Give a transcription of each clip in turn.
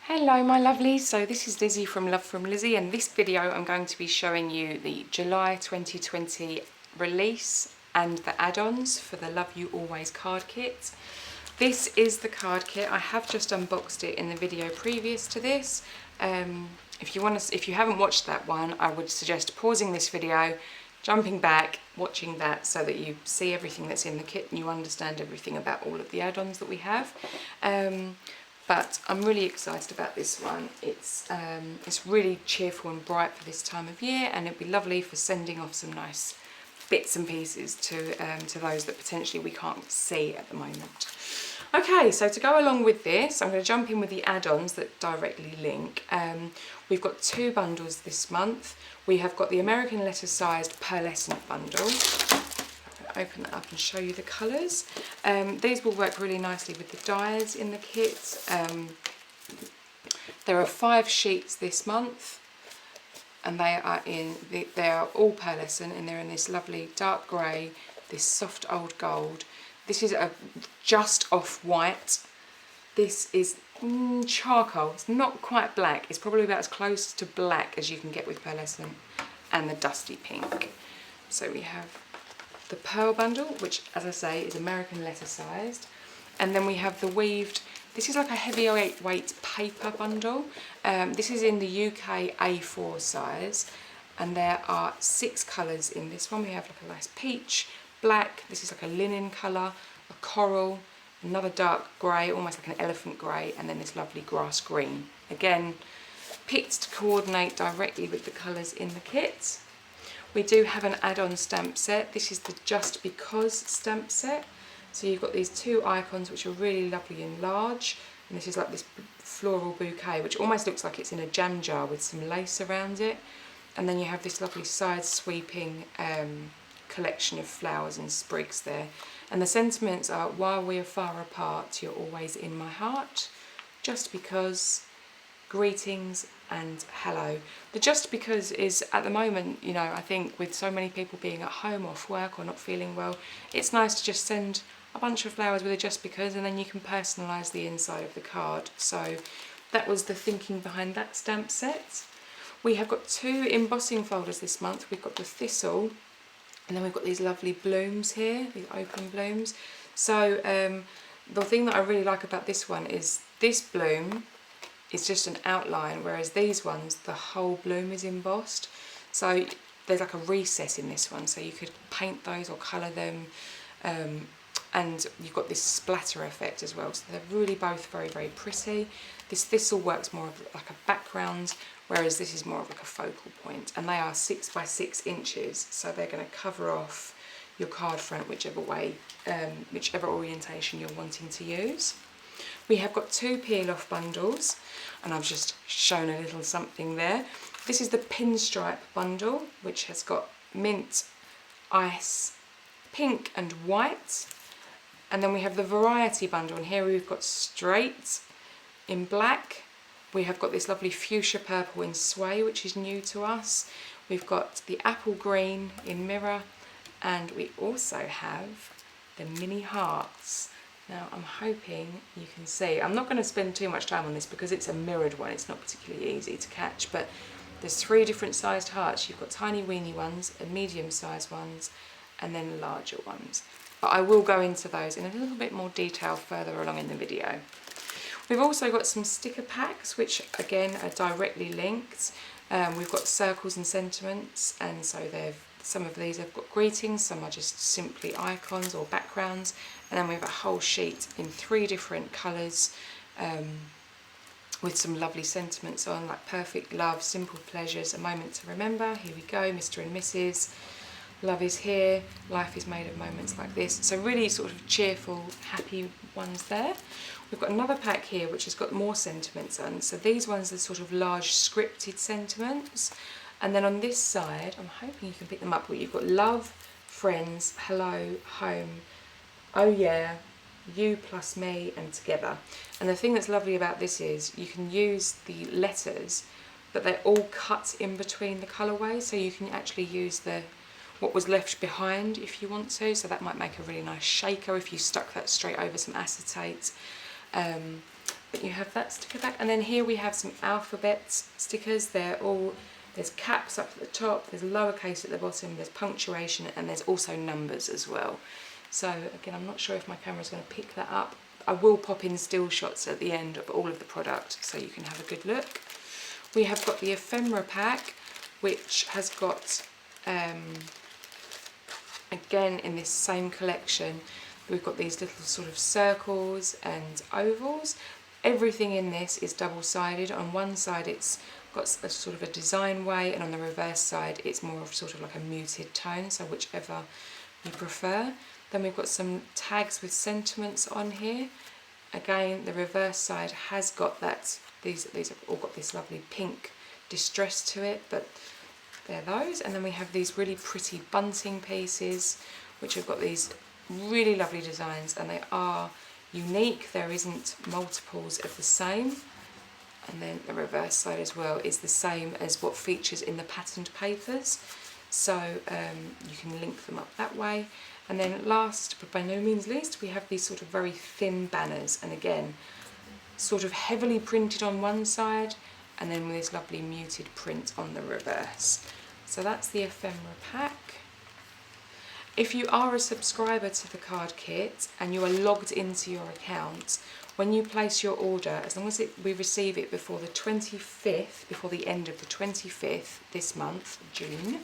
Hello my lovelies, so this is Lizzie from Love from Lizzie, and this video I'm going to be showing you the July 2020 release and the add-ons for the Love You Always card kit. This is the card kit. I have just unboxed it in the video previous to this. If you haven't watched that one, I would suggest pausing this video, jumping back, watching that so that you see everything that's in the kit and you understand everything about all of the add-ons that we have. But I'm really excited about this one. It's really cheerful and bright for this time of year, and it'd be lovely for sending off some nice bits and pieces to those that potentially we can't see at the moment. Okay, so to go along with this, I'm going to jump in with the add-ons that directly link. We've got two bundles this month. We have got the American letter sized pearlescent bundle. Open that up and show you the colours. These will work really nicely with the dyes in the kit. There are 5 sheets this month, and they are all pearlescent, and they're in this lovely dark grey, this soft old gold. This is a just off white. This is charcoal. It's not quite black. It's probably about as close to black as you can get with pearlescent, and the dusty pink. So we have the pearl bundle, which as I say is American letter sized, and then we have the weaved. This is like a heavy weight paper bundle. This is in the UK A4 size, and there are 6 colours in this one. We have like a nice peach, black, this is like a linen colour, a coral, another dark grey, almost like an elephant grey, and then this lovely grass green. Again, picked to coordinate directly with the colours in the kit. We do have an add-on stamp set. This is the Just Because stamp set. So you've got these 2 icons which are really lovely and large, and this is like this floral bouquet which almost looks like it's in a jam jar with some lace around it, and then you have this lovely side sweeping collection of flowers and sprigs there, and the sentiments are: while we are far apart, you're always in my heart, just because, greetings, and hello. The just because is, at the moment, you know, I think with so many people being at home off work or not feeling well, it's nice to just send a bunch of flowers with a just because, and then you can personalise the inside of the card. So that was the thinking behind that stamp set. We have got 2 embossing folders this month. We've got the Thistle, and then we've got these lovely blooms here, these open blooms. So the thing that I really like about this one is this bloom is just an outline, whereas these ones, the whole bloom is embossed. So there's like a recess in this one, so you could paint those or colour them, and you've got this splatter effect as well. So they're really both very, very pretty. This Thistle works more of like a background, whereas this is more of like a focal point, and they are 6 by 6 inches, so they're going to cover off your card front whichever way, whichever orientation you're wanting to use. We have got 2 peel-off bundles, and I've just shown a little something there. This is the pinstripe bundle, which has got mint, ice, pink and white. And then we have the variety bundle, and here we've got straight in black. We have got this lovely fuchsia purple in sway, which is new to us. We've got the apple green in mirror, and we also have the mini hearts. Now I'm hoping you can see. I'm not going to spend too much time on this because it's a mirrored one. It's not particularly easy to catch, but there's 3 different sized hearts. You've got tiny weeny ones, and medium sized ones, and then larger ones. But I will go into those in a little bit more detail further along in the video. We've also got some sticker packs, which again are directly linked. We've got circles and sentiments, and so some of these have got greetings, some are just simply icons or backgrounds, and then we have a whole sheet in 3 different colours with some lovely sentiments on, like perfect love, simple pleasures, a moment to remember, here we go, Mr. and Mrs. Love is here, life is made of moments like this. So really sort of cheerful, happy ones there. We've got another pack here which has got more sentiments on. So these ones are sort of large scripted sentiments. And then on this side, I'm hoping you can pick them up, but you've got love, friends, hello, home, oh yeah, you plus me, and together. And the thing that's lovely about this is you can use the letters, but they're all cut in between the colourways, so you can actually use what was left behind if you want to. So that might make a really nice shaker if you stuck that straight over some acetate. But you have that sticker back, and then here we have some alphabet stickers. There's caps up at the top, there's lowercase at the bottom, there's punctuation, and there's also numbers as well. So again, I'm not sure if my camera's going to pick that up. I will pop in still shots at the end of all of the product so you can have a good look. We have got the Ephemera Pack, which has got, again in this same collection, we've got these little sort of circles and ovals. Everything in this is double-sided. On one side it's got a sort of a design way, and on the reverse side it's more of sort of like a muted tone, so whichever you prefer. Then we've got some tags with sentiments on here. Again, the reverse side has got that, these have all got this lovely pink distress to it, but they're those. And then we have these really pretty bunting pieces, which have got these really lovely designs, and they are unique. There isn't multiples of the same. And then the reverse side as well is the same as what features in the patterned papers, so you can link them up that way. And then last but by no means least, we have these sort of very thin banners, and again sort of heavily printed on one side and then with this lovely muted print on the reverse. So that's the Ephemera Pack. If you are a subscriber to the card kit and you are logged into your account, when you place your order, as long as we receive it before the 25th, before the end of the 25th this month, June,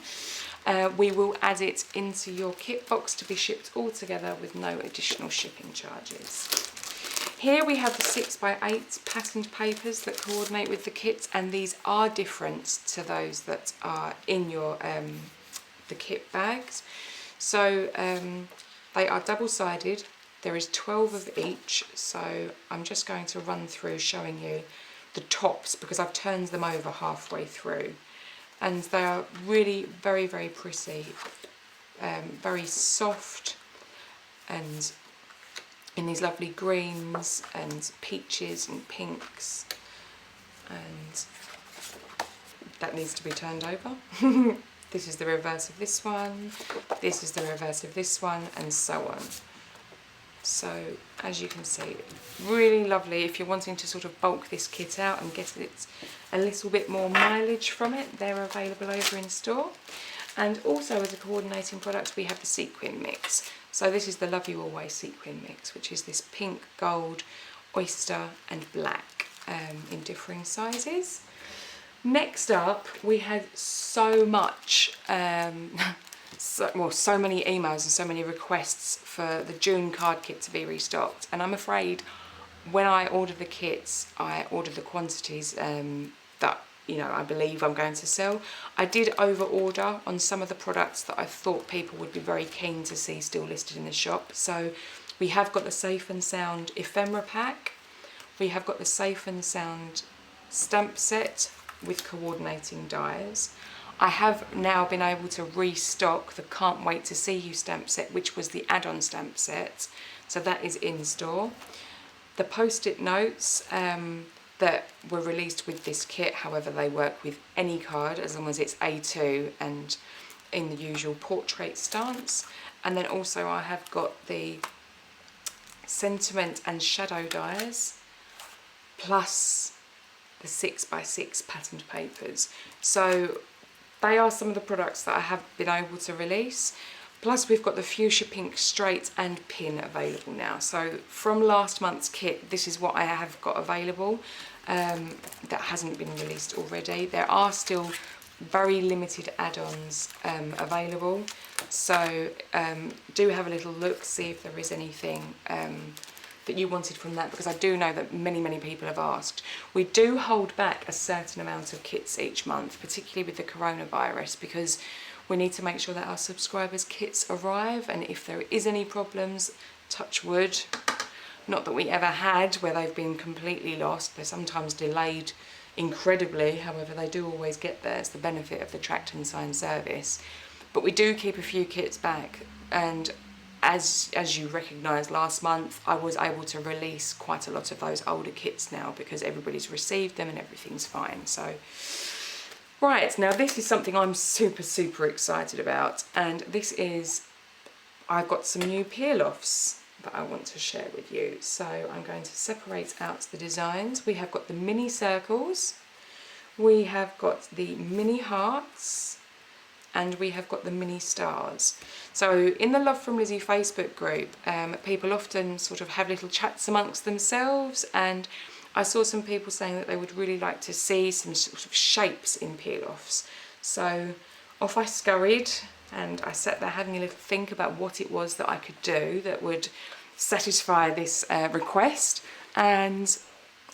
we will add it into your kit box to be shipped all together with no additional shipping charges. Here we have the 6x8 patterned papers that coordinate with the kit, and these are different to those that are in your the kit bags. So they are double-sided. There is 12 of each, so I'm just going to run through showing you the tops because I've turned them over halfway through. And they are really very, very pretty, very soft, and in these lovely greens and peaches and pinks, and that needs to be turned over. This is the reverse of this one, this is the reverse of this one, and so on. So as you can see, really lovely if you're wanting to sort of bulk this kit out and get it a little bit more mileage from it. They're available over in store. And also as a coordinating product, we have the Sequin mix. So this is the Love You Always Sequin mix, which is this pink, gold, oyster and black in differing sizes. Next up, we had so much so many emails and so many requests for the June card kit to be restocked, and I'm afraid when I ordered the kits, I ordered the quantities that I believe I'm going to sell. I did over order on some of the products that I thought people would be very keen to see still listed in the shop. So we have got the Safe and Sound Ephemera Pack, we have got the Safe and Sound stamp set with coordinating dies. I have now been able to restock the Can't Wait to See You stamp set, which was the add-on stamp set, so that is in store. The post-it notes that were released with this kit, however, they work with any card as long as it's A2 and in the usual portrait stance. And then also I have got the sentiment and shadow dies, plus the 6x6 patterned papers. So they are some of the products that I have been able to release. Plus we've got the fuchsia pink straight and pin available now. So from last month's kit, this is what I have got available that hasn't been released already. There are still very limited add-ons available. So do have a little look, see if there is anything that you wanted from that, because I do know that many people have asked. We do hold back a certain amount of kits each month, particularly with the coronavirus, because we need to make sure that our subscribers' kits arrive, and if there is any problems, touch wood, not that we ever had where they've been completely lost, they're sometimes delayed incredibly, however they do always get there. It's the benefit of the tracked and signed service. But we do keep a few kits back, and as you recognise, last month I was able to release quite a lot of those older kits now because everybody's received them and everything's fine. So right, now this is something I'm super excited about, and this is, I've got some new peel-offs that I want to share with you. So I'm going to separate out the designs. We have got the mini circles, we have got the mini hearts, and we have got the mini stars. So in the Love from Lizi Facebook group, people often sort of have little chats amongst themselves, and I saw some people saying that they would really like to see some sort of shapes in peel-offs. So off I scurried, and I sat there having a little think about what it was that I could do that would satisfy this request, and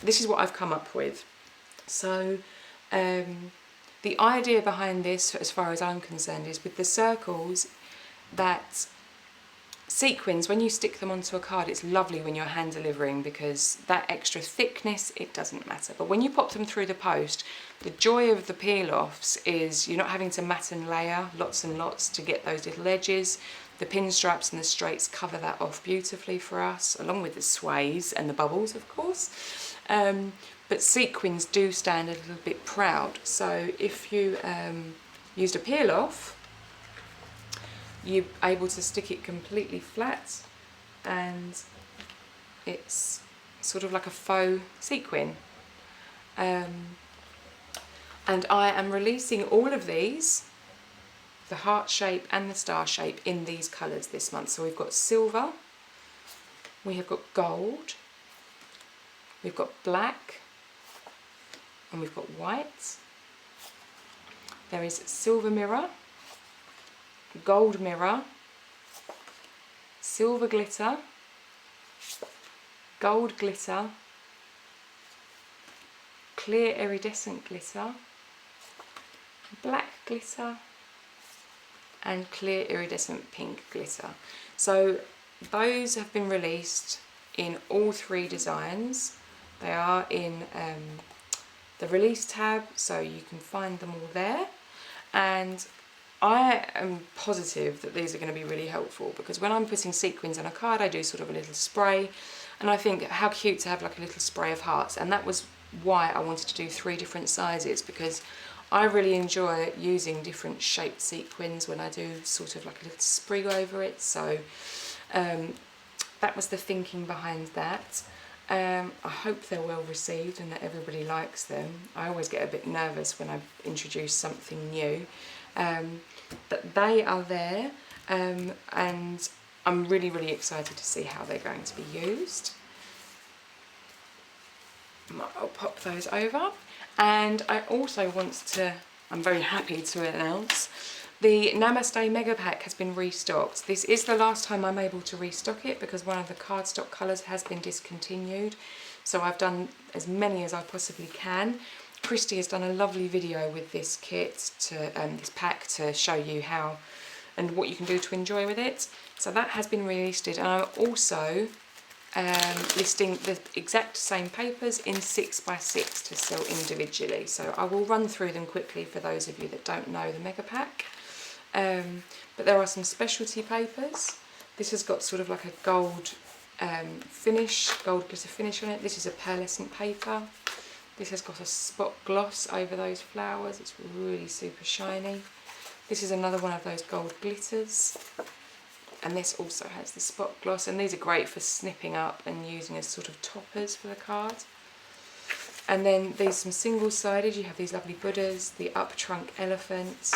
this is what I've come up with. So the idea behind this, as far as I'm concerned, is with the circles, that sequins, when you stick them onto a card, it's lovely when you're hand delivering because that extra thickness, it doesn't matter. But when you pop them through the post, the joy of the peel-offs is you're not having to mat and layer lots and lots to get those little edges. The pinstripes and the straights cover that off beautifully for us, along with the sways and the bubbles, of course. But sequins do stand a little bit proud. So if you used a peel-off, you're able to stick it completely flat, and it's sort of like a faux sequin. And I am releasing all of these, the heart shape and the star shape, in these colours this month. So we've got silver, we have got gold, we've got black, and we've got white. There is silver mirror, gold mirror, silver glitter, gold glitter, clear iridescent glitter, black glitter, and clear iridescent pink glitter. So those have been released in all three designs. They are in the release tab, so you can find them all there. And I am positive that these are going to be really helpful, because when I'm putting sequins on a card, I do sort of a little spray, and I think how cute to have like a little spray of hearts. And that was why I wanted to do 3 different sizes, because I really enjoy using different shaped sequins when I do sort of like a little sprig over it. So that was the thinking behind that. I hope they're well received and that everybody likes them. I always get a bit nervous when I introduce something new. But they are there, and I'm really, really excited to see how they're going to be used. I'll pop those over. And I also want to, I'm very happy to announce, the Namaste Mega Pack has been restocked. This is the last time I'm able to restock it because one of the cardstock colours has been discontinued. So I've done as many as I possibly can. Christy has done a lovely video with this kit, this pack, to show you how and what you can do to enjoy with it. So that has been relisted, and I'm also listing the exact same papers in 6x6 to sell individually. So I will run through them quickly for those of you that don't know the Mega Pack. But there are some specialty papers. This has got sort of like a gold gold glitter finish on it. This is a pearlescent paper. This has got a spot gloss over those flowers. It's really super shiny. This is another one of those gold glitters. And this also has the spot gloss. And these are great for snipping up and using as sort of toppers for the card. And then there's some single-sided. You have these lovely Buddhas, the up trunk elephant,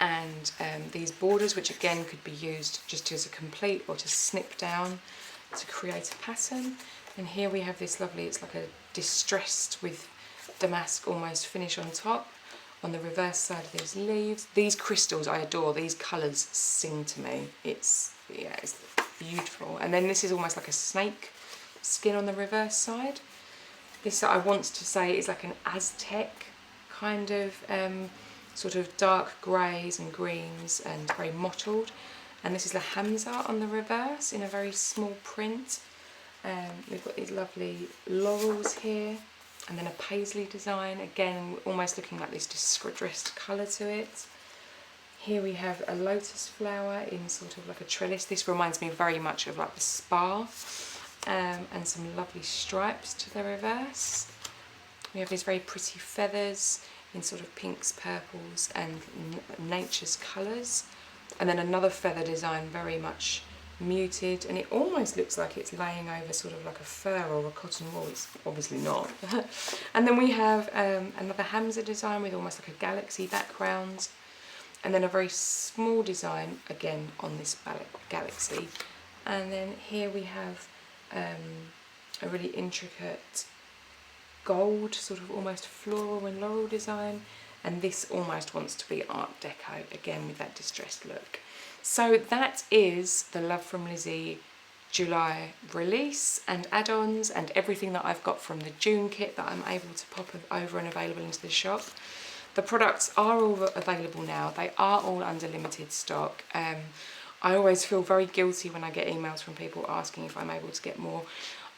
and these borders, which again could be used just as a complete or to snip down to create a pattern. And here we have this lovely, it's like a distressed with damask almost finish on top. On the reverse side of these leaves, these crystals I adore. These colours sing to me. It's beautiful. And then this is almost like a snake skin on the reverse side. This, I want to say, is like an Aztec kind of sort of dark greys and greens and very mottled. And this is the Hamza on the reverse in a very small print. We've got these lovely laurels here, and then a paisley design, again almost looking like this distressed colour to it. Here we have a lotus flower in sort of like a trellis. This reminds me very much of like the spa, and some lovely stripes to the reverse. We have these very pretty feathers in sort of pinks, purples and nature's colours. And then another feather design very much muted, and it almost looks like it's laying over sort of like a fur or a cotton wool. It's obviously not. And then we have another Hamza design with almost like a galaxy background, and then a very small design again on this galaxy. And then here we have a really intricate gold, sort of almost floral and laurel design, and this almost wants to be Art Deco, again with that distressed look. So that is the Love from Lizi July release and add-ons and everything that I've got from the June kit that I'm able to pop over and available into the shop. The products are all available now. They are all under limited stock. I always feel very guilty when I get emails from people asking if I'm able to get more.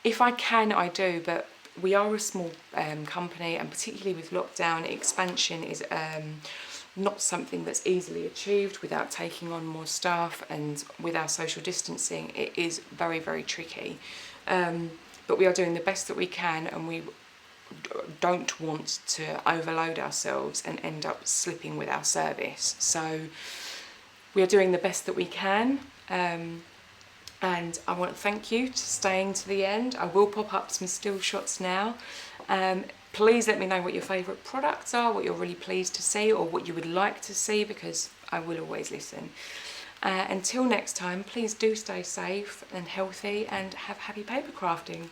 If I can, I do, but we are a small company, and particularly with lockdown, expansion is not something that's easily achieved without taking on more staff, and with our social distancing it is very, very tricky. But we are doing the best that we can, and we don't want to overload ourselves and end up slipping with our service. So we are doing the best that we can, and I want to thank you for staying to the end. I will pop up some still shots now. Please let me know what your favourite products are, what you're really pleased to see, or what you would like to see, because I will always listen. Until next time, please do stay safe and healthy and have happy paper crafting.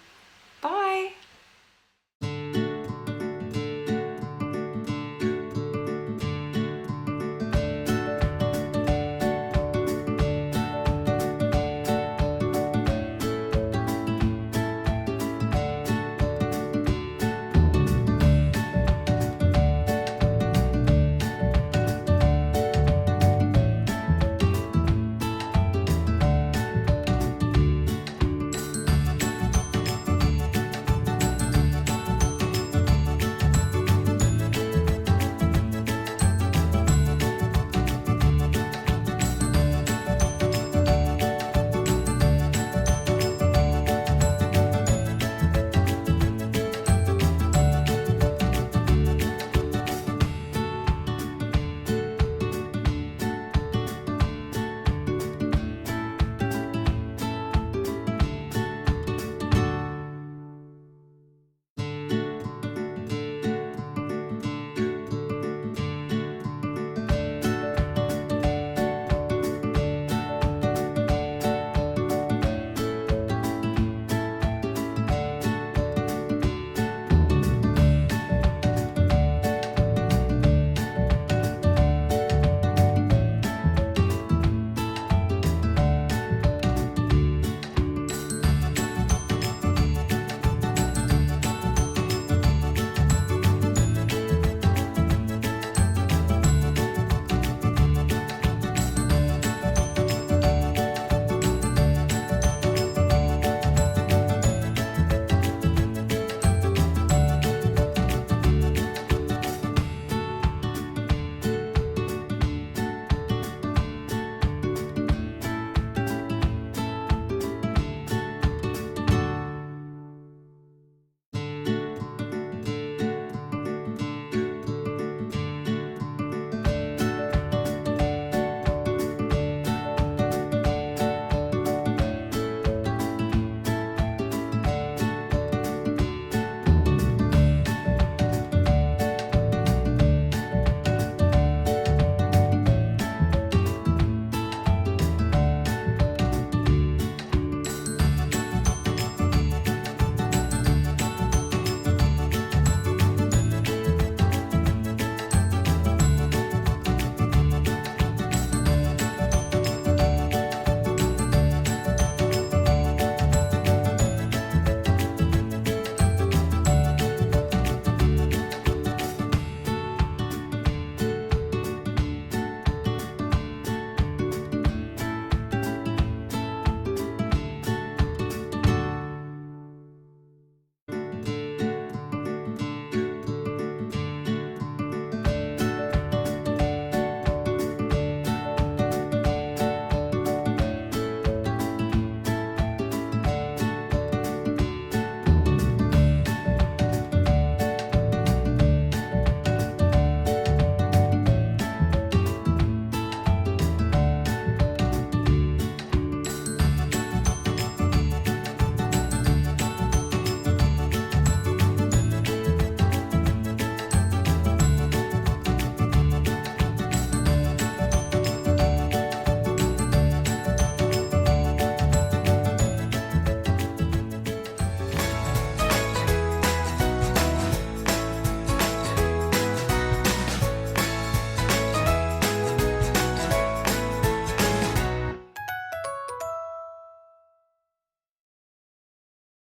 Bye!